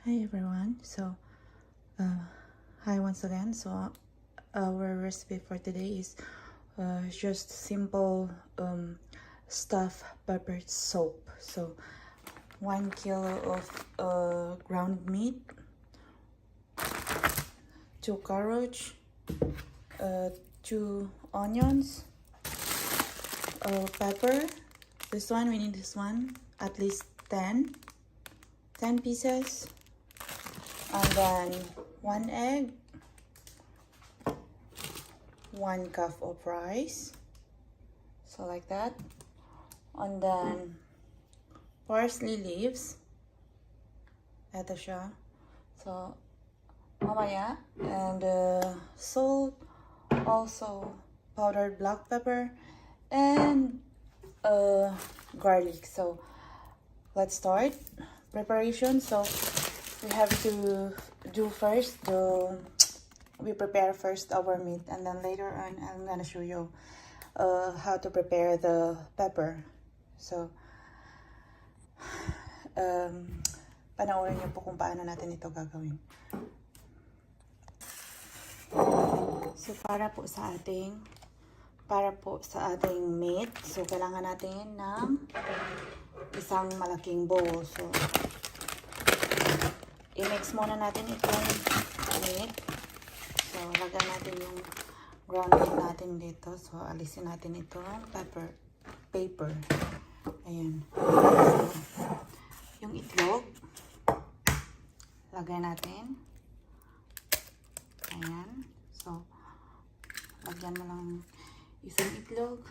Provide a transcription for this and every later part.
Hi everyone. Uh, hi once again. Our recipe for today is just simple stuffed pepper soup. 1 kilo of ground meat, 2 carrots, 2 onions, pepper. We need this one, at least 10 pieces. And then 1 egg, 1 cup of rice, so like that. And then parsley leaves, eto siya. So mamaya, and salt, also powdered black pepper, and garlic. So let's start preparation. So we have to do first we prepare first our meat, and then later on I'm gonna show you how to prepare the pepper. So panoorin niyo po kung paano natin ito gagawin. So para po sa ating meat, so kailangan natin ng isang malaking bowl. So i-mix muna natin itong meat. So lagyan natin yung ground meat natin dito. So alisin natin itong paper. Ayan. So yung itlog, lagyan natin. Ayan. So lagyan mo lang isang itlog,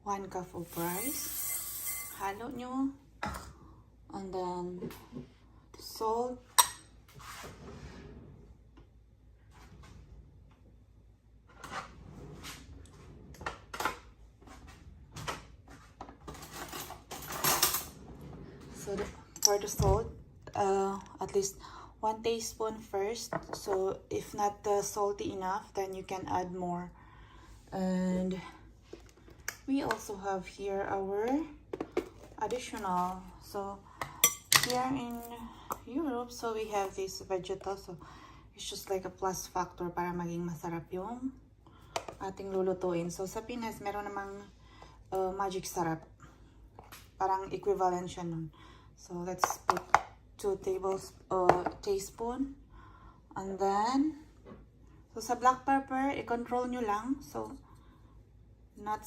1 cup of rice. Halo nyo. And then salt. So for the salt, at least 1 teaspoon first. So if not salty enough, then you can add more. And we also have here our additional. So here in Europe, so we have this vegetable. So it's just like a plus factor para maging masarap yung ating lulutuin. So sa Pinas, meron namang magic sarap. Parang equivalent siya nun. So let's put 2 teaspoon. And then, so sa black pepper, i-control nyo lang. So not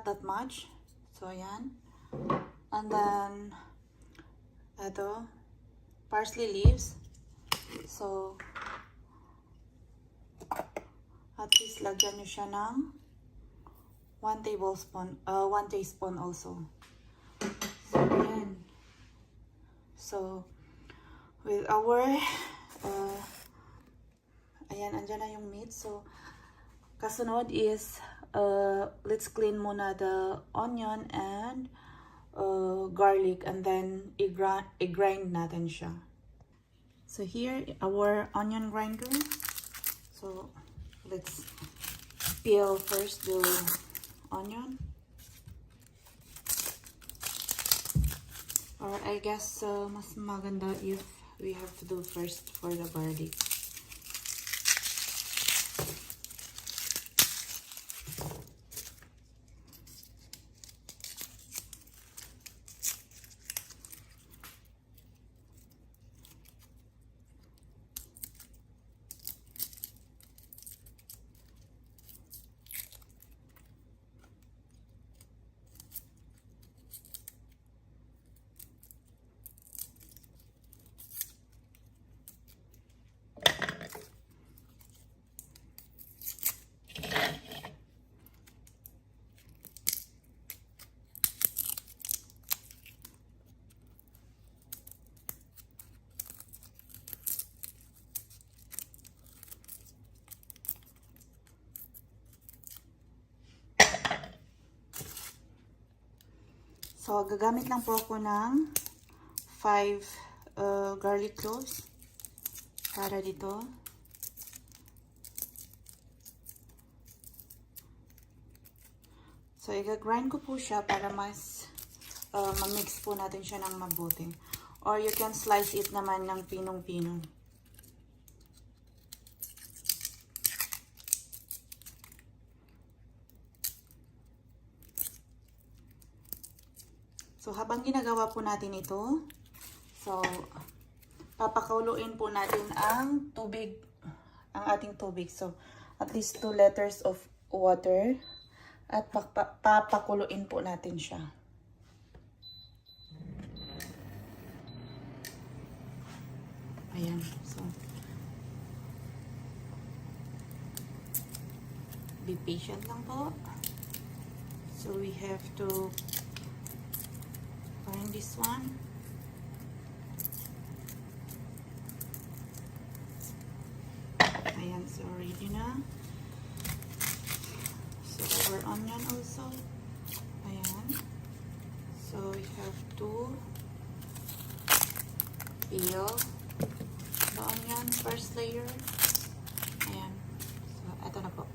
that much. So ayan. And then ito, parsley leaves. So at least lagyan nyo siya ng 1 teaspoon also. So ayan. So with our ayan, andyan na yung meat. So kasunod is let's clean muna the onion and garlic, and then i-grind natin siya. So here our onion grinder. So let's peel first the onion. Or I guess mas maganda if we have to do first for the garlic. So, gagamit lang po ako ng 5 garlic cloves para dito. So, i-grind ko po siya para mas ma-mix po natin siya ng mabuti. Or you can slice it naman ng pinong-pinong. So, habang ginagawa po natin ito, so, papakuluin po natin ang tubig, ang ating tubig. So, at least 2 liters of water. At papakuluin po natin siya. Ayan. So, be patient lang po. So, we have to find this one. Ayan, so ready na. So our onion also. Ayan. So we have to peel the onion, first layer. Ayan. So eto na po.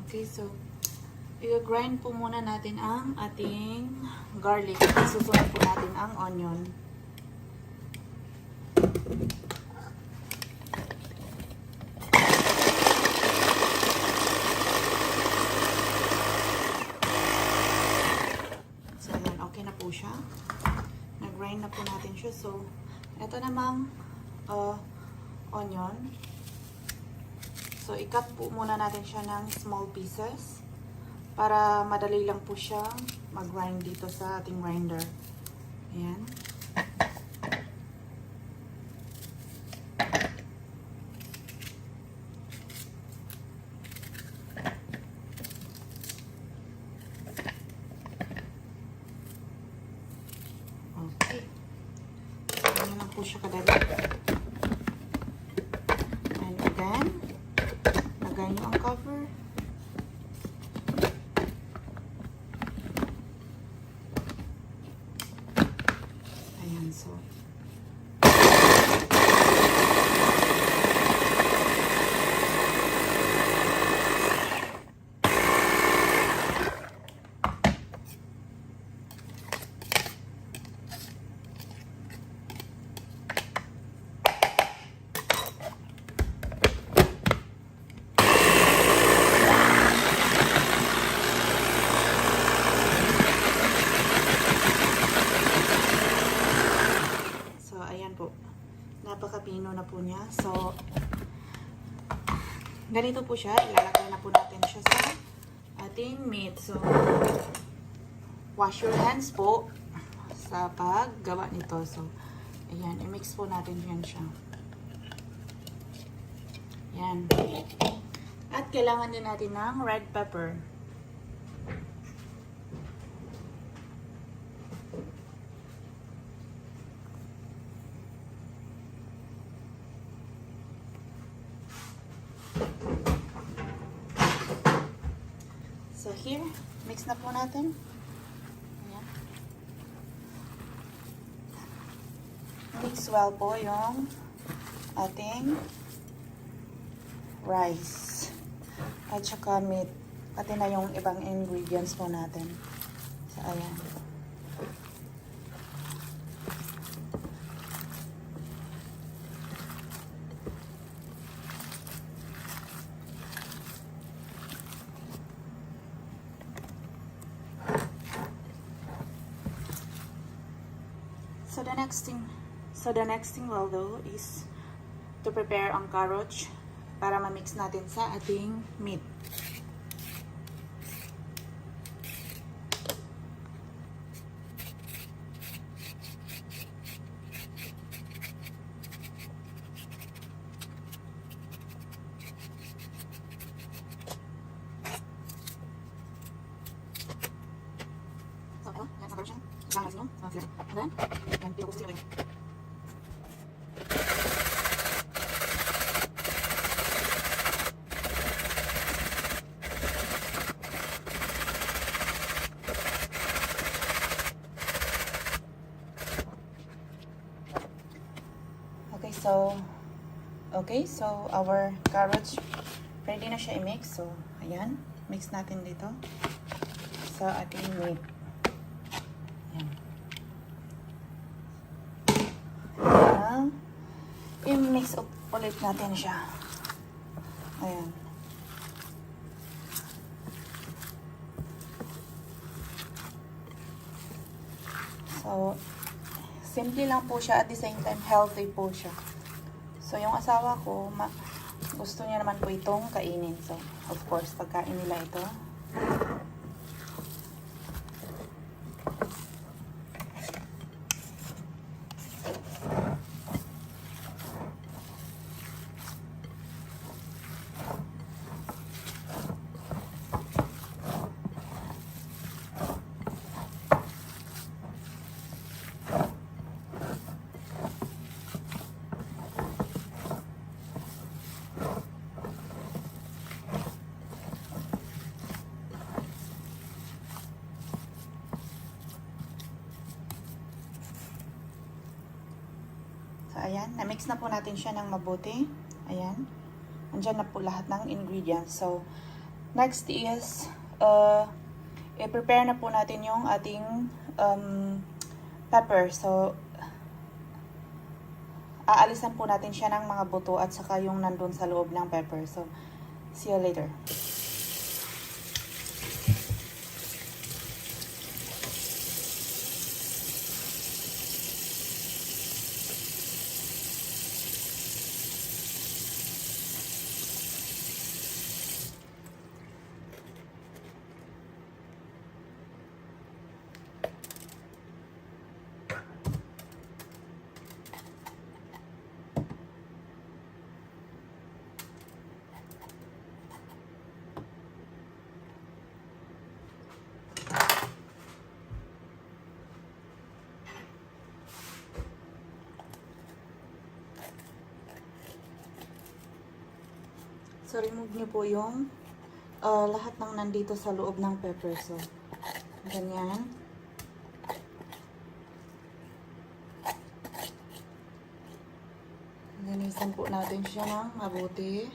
Okay, so i-grind po muna natin ang ating garlic. Susunod po natin ang onion. So, ayan. Okay na po siya. Nag-grind na po natin siya. So, ito namang onion. So, i-cut po muna natin siya ng small pieces. Para madali lang po siyang mag-grind dito sa ating grinder. Ayan. Okay. Ayan lang po siya kadali. And then, lagay nyo ang cover. So, napakapino na po niya. So, ganito po siya. Ilalagay na po natin siya sa ating meat. So, wash your hands po sa paggawa nito. So, ayan. I-mix po natin yan siya. Ayan. At kailangan din natin ng red pepper. So here, mix na po natin. Ayan. Mix well po yung ating rice at saka meat. Pati na yung ibang ingredients po natin. So ayan. So the next thing we'll do is to prepare ang carrots para ma-mix natin sa ating meat. So, yan sa carrots siya. Isang nasin yung sila. And then, yan, pilo ko sila rin. Okay, so our carrots ready na siya i-mix. So, ayan, mix natin dito sa ating meat. Ayan. i-mix up ulit natin siya. Ayan. So, simple lang po siya, at the same time healthy po siya. So, yung asawa ko, gusto niya naman po itong kainin. So, of course, pagkain nila ito. So, ayan. Na-mix na po natin siya ng mabuti. Ayan. Andyan na po lahat ng ingredients. So, next is, i-prepare na po natin yung ating pepper. So, aalisan po natin siya ng mga buto at saka yung nandun sa loob ng pepper. So, see you later. So, remove nyo po yung lahat ng nandito sa loob ng pepper. So, ganyan. Linisan po natin siya ng mabuti.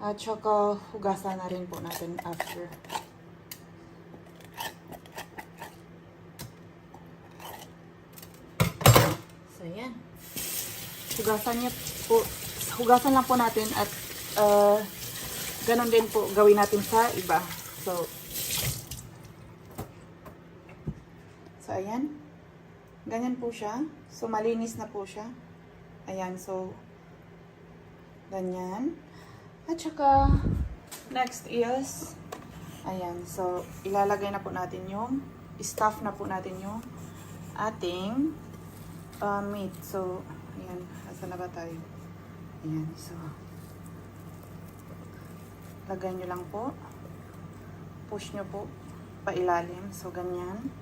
At saka, hugasan na rin po natin after. So, yan. Hugasan lang po natin at ganon din po gawin natin sa iba. So, ayan. Ganyan po siya. So, malinis na po siya. Ayan, so, ganyan. At saka, next is, ayan, so, ilalagay na po natin yung, stuff na po natin yung ating meat. So, ayan, asa na ba tayo? Ayan, so, lagay nyo lang po. Push nyo po pailalim. So, ganyan.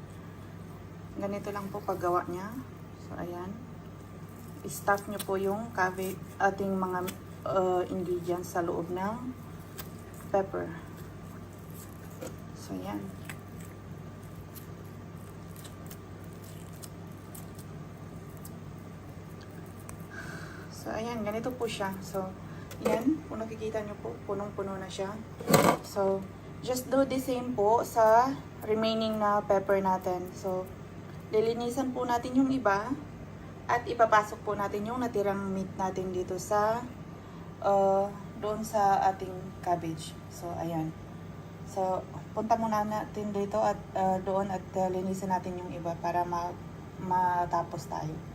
Ganito lang po paggawa niya. So, ayan. I-stuff nyo po yung ating mga ingredients sa loob ng pepper. So, ayan. So, ayan. Ganito po siya. So, yan, kung nakikita nyo po, punong-puno na siya. So, just do the same po sa remaining na pepper natin. So, lilinisan po natin yung iba at ipapasok po natin yung natirang meat natin dito sa doon sa ating cabbage. So, ayan. So, punta muna natin dito at doon at linisan natin yung iba para matapos tayo.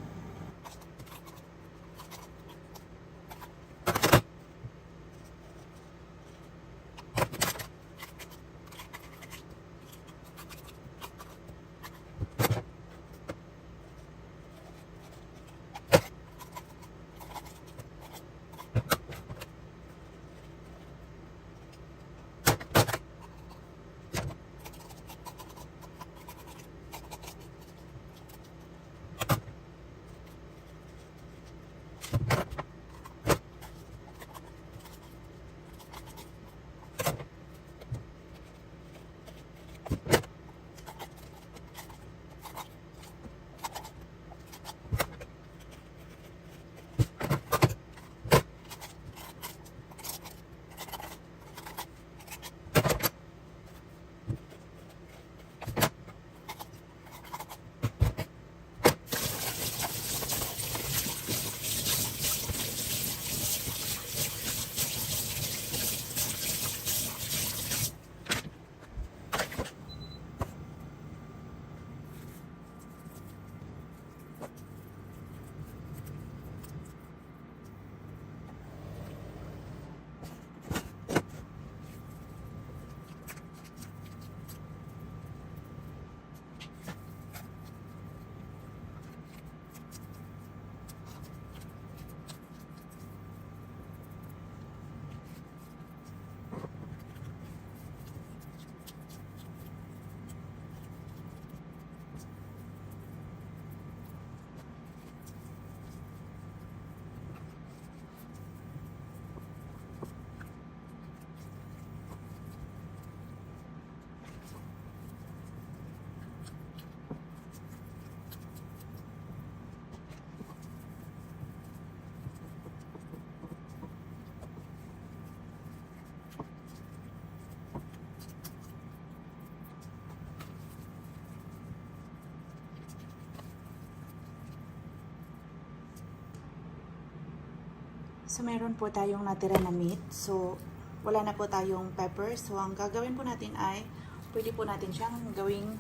So, meron po tayong natira na meat. So, wala na po tayong pepper. So, ang gagawin po natin ay, pwede po natin siyang gawing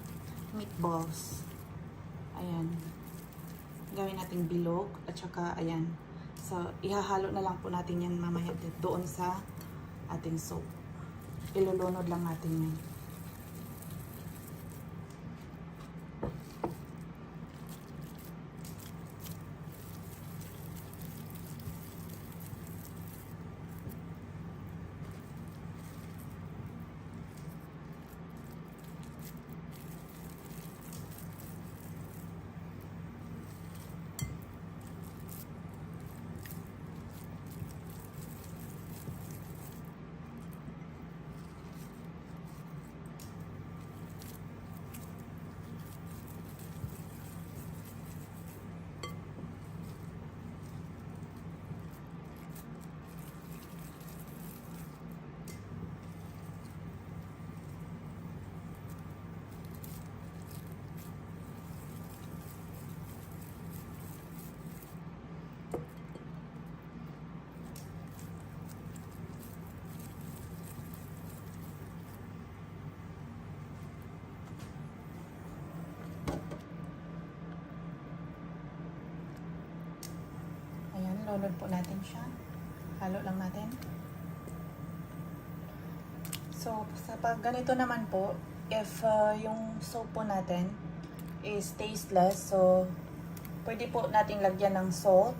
meatballs. Ayan. Gawin natin bilog. At saka, ayan. So, ihahalo na lang po natin yan mamaya doon sa ating soup. Ilulunod lang natin yan. Lulod po natin siya. Halo lang natin. So, sa pag ganito naman po, if yung soap po natin is tasteless, so pwede po nating lagyan ng salt,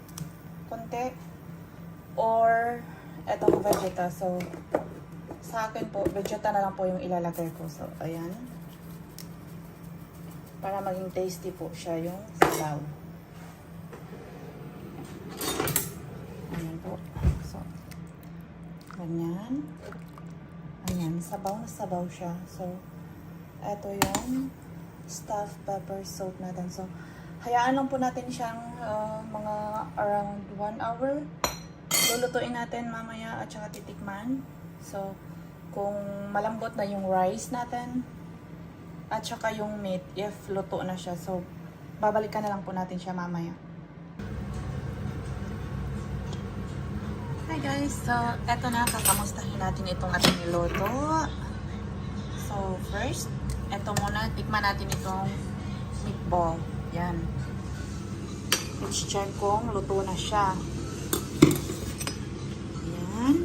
konti, or etong vegeta. So, sa akin po, vegeta na lang po yung ilalagay ko. So, ayan. Para maging tasty po siya yung sabaw. So, ganyan. Ayan, sabaw na sabaw siya. So, eto yung stuffed pepper soap natin. So, hayaan lang po natin siyang mga around 1 hour. Lulutuin natin mamaya at saka titikman. So, kung malambot na yung rice natin at saka yung meat, if luto na siya. So, babalikan na lang po natin siya mamaya. Hi guys! So, eto na, kakamustahin natin itong ating niluto. So, first, eto muna, tikman natin itong meatball. Yan. Let's check kung luto na siya. Yan.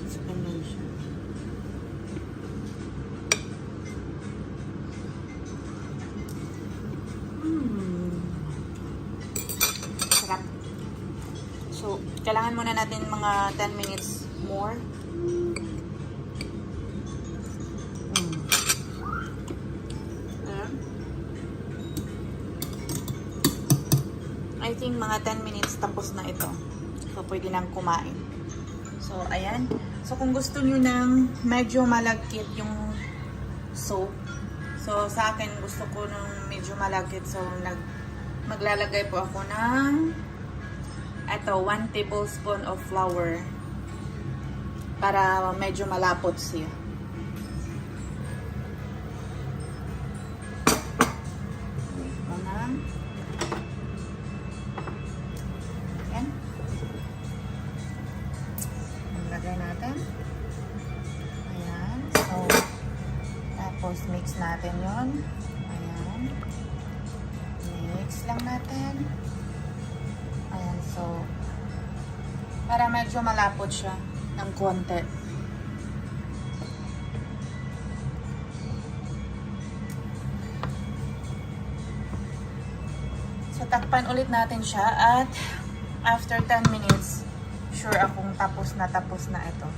So, ganyan siya. So, kailangan muna natin mga 10 minutes more. I think mga 10 minutes tapos na ito. So, pwede nang kumain. So, ayan. So, kung gusto nyo ng medyo malagkit yung soap. So, sa akin gusto ko ng medyo malagkit. So, maglalagay po ako ng ito, 1 tablespoon of flour para medyo malapot siya. Ayan. Lagay natin. Tapos mix natin yon. Ayan. Mix lang natin. Ayan, so para medyo malapot siya ng konti. So takpan ulit natin siya at after 10 minutes, sure akong tapos na ito.